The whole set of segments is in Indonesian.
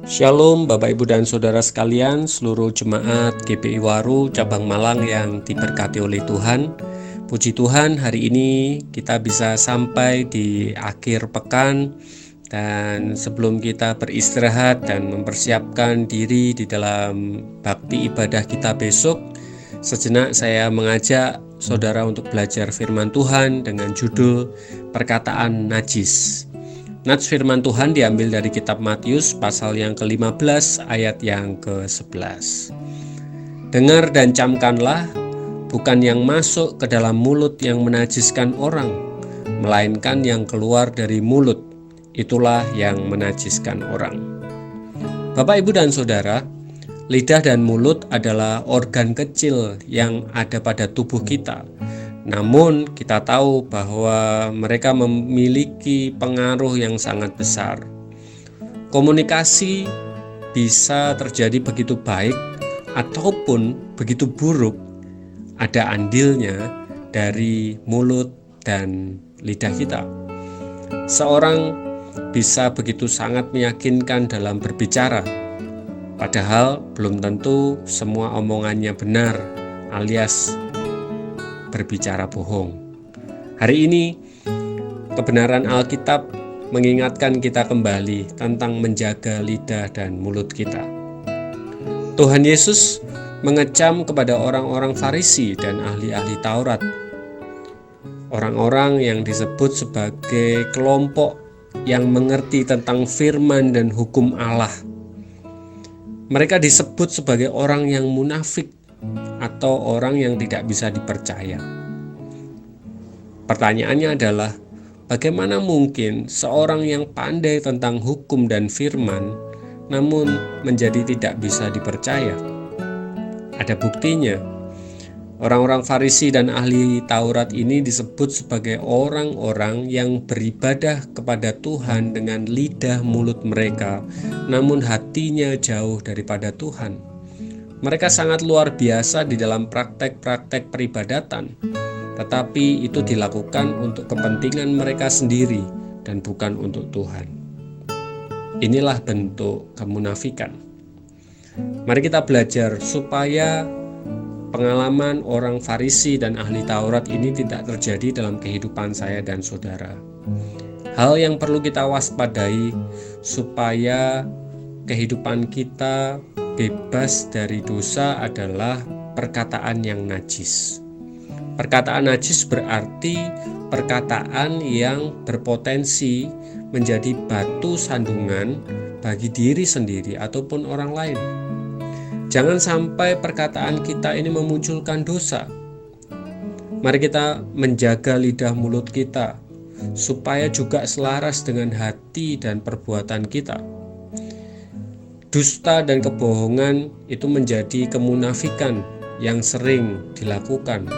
Shalom Bapak Ibu dan Saudara sekalian, seluruh jemaat GPI Waru Cabang Malang yang diberkati oleh Tuhan. Puji Tuhan, hari ini kita bisa sampai di akhir pekan. Dan sebelum kita beristirahat dan mempersiapkan diri di dalam bakti ibadah kita besok, sejenak saya mengajak saudara untuk belajar firman Tuhan dengan judul Perkataan Najis. Nats firman Tuhan diambil dari kitab Matius pasal yang ke-15 ayat yang ke-11. Dengar dan camkanlah, bukan yang masuk ke dalam mulut yang menajiskan orang, melainkan yang keluar dari mulut, itulah yang menajiskan orang. Bapak, Ibu, dan Saudara, lidah dan mulut adalah organ kecil yang ada pada tubuh kita. Namun kita tahu bahwa mereka memiliki pengaruh yang sangat besar. Komunikasi bisa terjadi begitu baik ataupun begitu buruk. Ada andilnya dari mulut dan lidah kita. Seorang bisa begitu sangat meyakinkan dalam berbicara, padahal belum tentu semua omongannya benar alias berbicara bohong. Hari ini kebenaran Alkitab mengingatkan kita kembali tentang menjaga lidah dan mulut kita. Tuhan Yesus mengecam kepada orang-orang Farisi dan ahli-ahli Taurat, orang-orang yang disebut sebagai kelompok yang mengerti tentang firman dan hukum Allah. Mereka disebut sebagai orang yang munafik atau orang yang tidak bisa dipercaya. Pertanyaannya adalah, bagaimana mungkin seorang yang pandai tentang hukum dan firman namun menjadi tidak bisa dipercaya? Ada buktinya. Orang-orang Farisi dan ahli Taurat ini disebut sebagai orang-orang yang beribadah kepada Tuhan dengan lidah mulut mereka, namun hatinya jauh daripada Tuhan. Mereka sangat luar biasa di dalam praktek-praktek peribadatan, tetapi itu dilakukan untuk kepentingan mereka sendiri dan bukan untuk Tuhan. Inilah bentuk kemunafikan. Mari kita belajar supaya pengalaman orang Farisi dan ahli Taurat ini tidak terjadi dalam kehidupan saya dan saudara. Hal yang perlu kita waspadai supaya kehidupan kita bebas dari dosa adalah perkataan yang najis. Perkataan najis berarti perkataan yang berpotensi menjadi batu sandungan bagi diri sendiri ataupun orang lain. Jangan sampai perkataan kita ini memunculkan dosa. Mari kita menjaga lidah mulut kita supaya juga selaras dengan hati dan perbuatan kita. Dusta dan kebohongan itu menjadi kemunafikan yang sering dilakukan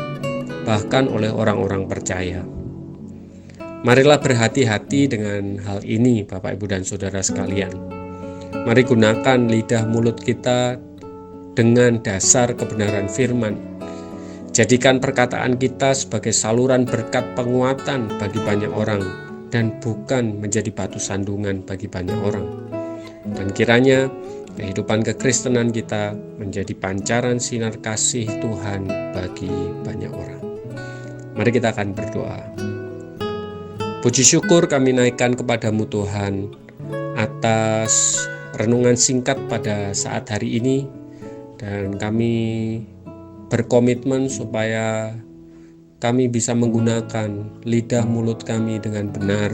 bahkan oleh orang-orang percaya. Marilah berhati-hati dengan hal ini, Bapak, Ibu, dan Saudara sekalian. Mari gunakan lidah mulut kita dengan dasar kebenaran firman. Jadikan perkataan kita sebagai saluran berkat penguatan bagi banyak orang dan bukan menjadi batu sandungan bagi banyak orang. Dan kiranya kehidupan kekristenan kita menjadi pancaran sinar kasih Tuhan bagi banyak orang. Mari kita akan berdoa. Puji syukur kami naikkan kepadamu Tuhan atas renungan singkat pada saat hari ini, dan kami berkomitmen supaya kami bisa menggunakan lidah mulut kami dengan benar.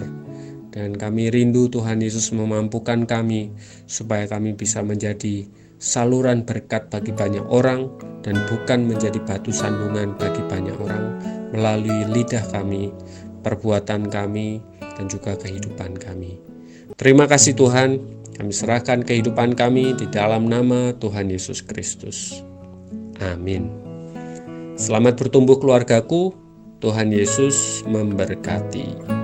Dan kami rindu Tuhan Yesus memampukan kami supaya kami bisa menjadi saluran berkat bagi banyak orang dan bukan menjadi batu sandungan bagi banyak orang melalui lidah kami, perbuatan kami, dan juga kehidupan kami. Terima kasih Tuhan, kami serahkan kehidupan kami di dalam nama Tuhan Yesus Kristus. Amin. Selamat bertumbuh keluargaku, Tuhan Yesus memberkati.